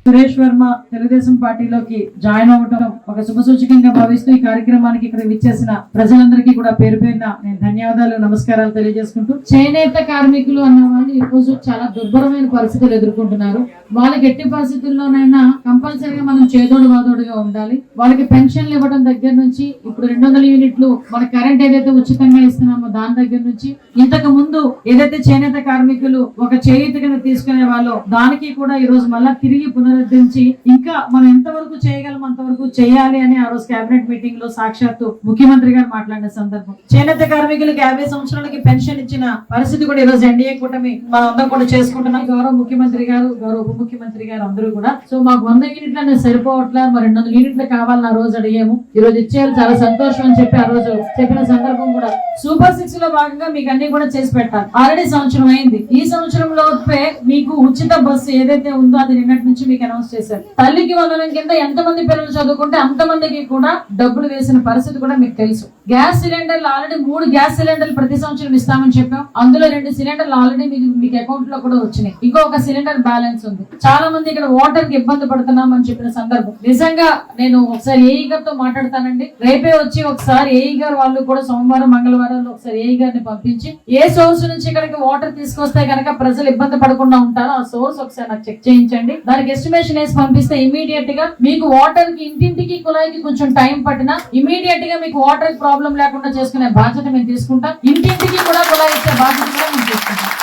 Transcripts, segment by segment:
సురేష్ వర్మ తెలుగుదేశం పార్టీలోకి జాయిన్ అవ్వడం ఒక శుభసూచకంగా భావిస్తూ ఈ కార్యక్రమానికి ఇక్కడ విచ్చేసిన ప్రజలందరికీ కూడా పేరు పేరున నేను ధన్యవాదాలు నమస్కారాలు తెలియజేసుకుంటూ, చేనేత కార్మికులు అన్న వాళ్ళు ఈ రోజు చాలా దుర్భరమైన పరిస్థితులు ఎదుర్కొంటున్నారు. వాళ్ళకి ఎట్టి పరిస్థితుల్లోనైనా కంపల్సరీగా మనం చేదోడు వాదోడుగా ఉండాలి. వాళ్ళకి పెన్షన్లు ఇవ్వడం దగ్గర నుంచి ఇప్పుడు 200 యూనిట్లు మన కరెంట్ ఏదైతే ఉచితంగా ఇస్తున్నామో దాని దగ్గర నుంచి, ఇంతకు ముందు ఏదైతే చేనేత కార్మికులు ఒక చేయూత కింద తీసుకునే వాళ్ళు దానికి కూడా ఈ రోజు మళ్ళా తిరిగి పునరుద్ధరించి ఇంకా మనం ఎంతవరకు చేయగలం అంతవరకు చేయాలి అని ఆ రోజు కేబినెట్ మీటింగ్ లో సాక్షాత్తు ముఖ్యమంత్రి గారు మాట్లాడిన సందర్భం. చేనేత కార్మికులకి 50 సంవత్సరాలకి పెన్షన్ ఇచ్చిన పరిస్థితి కూడా ఈ రోజు ఎన్డీఏ కూటమి మనందరం కూడా చేసుకుంటున్నాం. గౌరవ ముఖ్యమంత్రి గారు, గౌరవ ఉప ముఖ్యమంత్రి గారు అందరూ కూడా సో మాకు 100 యూనిట్లు అనేది సరిపోవట్లా, మరి 200 యూనిట్లు కావాలని ఆ రోజు అడిగాము. ఈ రోజు ఇచ్చేయాలి, చాలా సంతోషం అని చెప్పి ఆ రోజు చెప్పిన సందర్భం కూడా సూపర్ 6 లో భాగంగా మీకు అన్ని కూడా చేసి పెట్టాలి. ఆల్రెడీ సంవత్సరం అయింది. ఈ సంవత్సరంలో మీకు ఉచిత బస్సు ఏదైతే ఉందో అది నిన్నటి నుంచి మీకు అనౌన్స్ చేశారు. తల్లికి వందనం కింద ఎంతమంది పిల్లలు చదువుకుంటే అంతమందికి కూడా డబ్బులు వేసిన పరిస్థితి కూడా మీకు తెలుసు. గ్యాస్ సిలిండర్లు ఆల్రెడీ 3 గ్యాస్ సిలిండర్లు ప్రతి సంవత్సరం ఇస్తామని చెప్పాం. అందులో 2 సిలిండర్లు ఆల్రెడీ మీకు అకౌంట్ లో కూడా వచ్చినాయి. ఇంకొక సిలిండర్ బ్యాలెన్స్ ఉంది. చాలా మంది ఇక్కడ వాటర్ కి ఇబ్బంది పడుతున్నాం అని చెప్పిన సందర్భం. నిజంగా నేను ఒకసారి ఏఈ గారితో మాట్లాడతానండి. రేపే వచ్చి ఒకసారి ఏఈ గారు వాళ్ళు కూడా సోమవారం మంగళవారంలో ఒకసారి ఏఈ గారిని పంపించి ఏ సోర్స్ నుంచి ఇక్కడికి వాటర్ తీసుకొస్తే కనుక ప్రజలు ఇబ్బంది పడకుండా ఉంటారో ఆ సోర్స్ ఒకసారి నాకు చెక్ చేయించండి. దానికి ఎస్టిమేషన్ వేసి పంపిస్తే ఇమీడియట్ గా మీకు వాటర్ కి ఇంటింటికి కుళాయికి కొంచెం టైం పట్టినా ఇమీడియట్ గా మీకు వాటర్ ప్రాబ్లం లేకుండా చేసుకునే బాధ్యత మేము తీసుకుంటాం. ఇంటింటికి కూడా కుళాయి ఇచ్చే బాధ్యత కూడా మేము తీసుకుంటాం.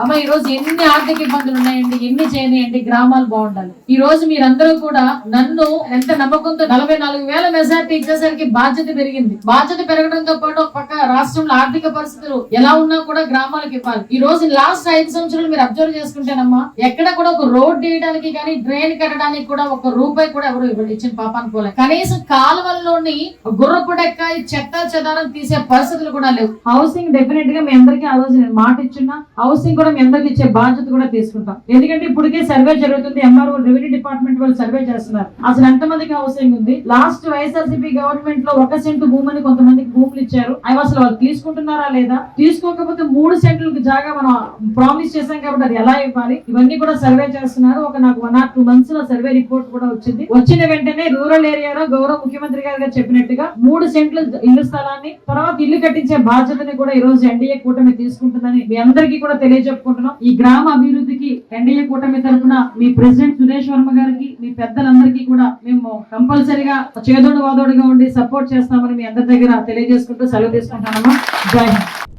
అమ్మ ఈ రోజు ఎన్ని ఆర్థిక ఇబ్బందులు ఉన్నాయండి, ఎన్ని చేయనియండి, గ్రామాలు బాగుండాలి. ఈ రోజు మీరందరూ కూడా నన్ను ఎంత నమ్మకంతో 44,000 మెజార్టీ ఇచ్చేసరికి బాధ్యత పెరిగింది. బాధ్యత పెరగడంతో పాటు ఒక పక్క రాష్ట్రంలో ఆర్థిక పరిస్థితులు ఎలా ఉన్నా కూడా గ్రామాలకు ఇవ్వాలి. ఈ రోజు లాస్ట్ 5 సంవత్సరాలు మీరు అబ్జర్వ్ చేసుకుంటేనమ్మా ఎక్కడ కూడా ఒక రోడ్ వేయడానికి కానీ డ్రైన్ కట్టడానికి కూడా ఒక రూపాయి కూడా ఎవరు ఇచ్చిన పాపాన్ని పోలే. కనీసం కాలువల్లోని గుర్రపు డెక్కాయి చెత్త చెదారం తీసే పరిస్థితులు కూడా లేవు. హౌసింగ్ డెఫినెట్ గా మీ అందరికీ ఆ రోజు నేను మాట ఇచ్చున్నా. హౌసింగ్ మీ అందరికి ఇచ్చే బాధ్యత కూడా తీసుకుంటాం. ఎందుకంటే ఇప్పటికే సర్వే జరుగుతుంది. ఎంఆర్ఓ రెవెన్యూ డిపార్ట్మెంట్ వాళ్ళు సర్వే చేస్తున్నారు. అసలు ఎంతమందికి హౌసింగ్ ఉంది. లాస్ట్ వైఎస్ఆర్సీపీ గవర్నమెంట్ లో 1 సెంటు భూమిని కొంతమందికి భూములు ఇచ్చారు. అవి అసలు వాళ్ళు తీసుకుంటున్నారా లేదా, తీసుకోకపోతే 3 సెంట్లకు జాగా మనం ప్రామిస్ చేశాం కాబట్టి అది ఎలా ఇవ్వాలి, ఇవన్నీ కూడా సర్వే చేస్తున్నారు. నాకు 1 or 2 months లో సర్వే రిపోర్ట్ కూడా వచ్చింది. వచ్చిన వెంటనే రూరల్ ఏరియాలో గౌరవ ముఖ్యమంత్రి గారు చెప్పినట్టుగా 3 సెంట్ల ఇల్లు స్థలాన్ని తర్వాత ఇల్లు కట్టించే బాధ్యతని కూడా ఈ రోజు ఎన్డీఏ కూటమి తీసుకుంటుందని మీ అందరికీ కూడా తెలియజేస్తున్నాం. ఈ గ్రామ అభివృద్ధికి ఎన్డీఏ కూటమి తరఫున మీ ప్రెసిడెంట్ సురేష్ వర్మ గారికి, మీ పెద్దలందరికీ కూడా మేము కంపల్సరిగా చేదోడు వాదోడుగా ఉండి సపోర్ట్ చేస్తామని మీ అందరి దగ్గర తెలియజేసుకుంటూ సెలవు తీసుకుంటానమ్మా. జై హింద్.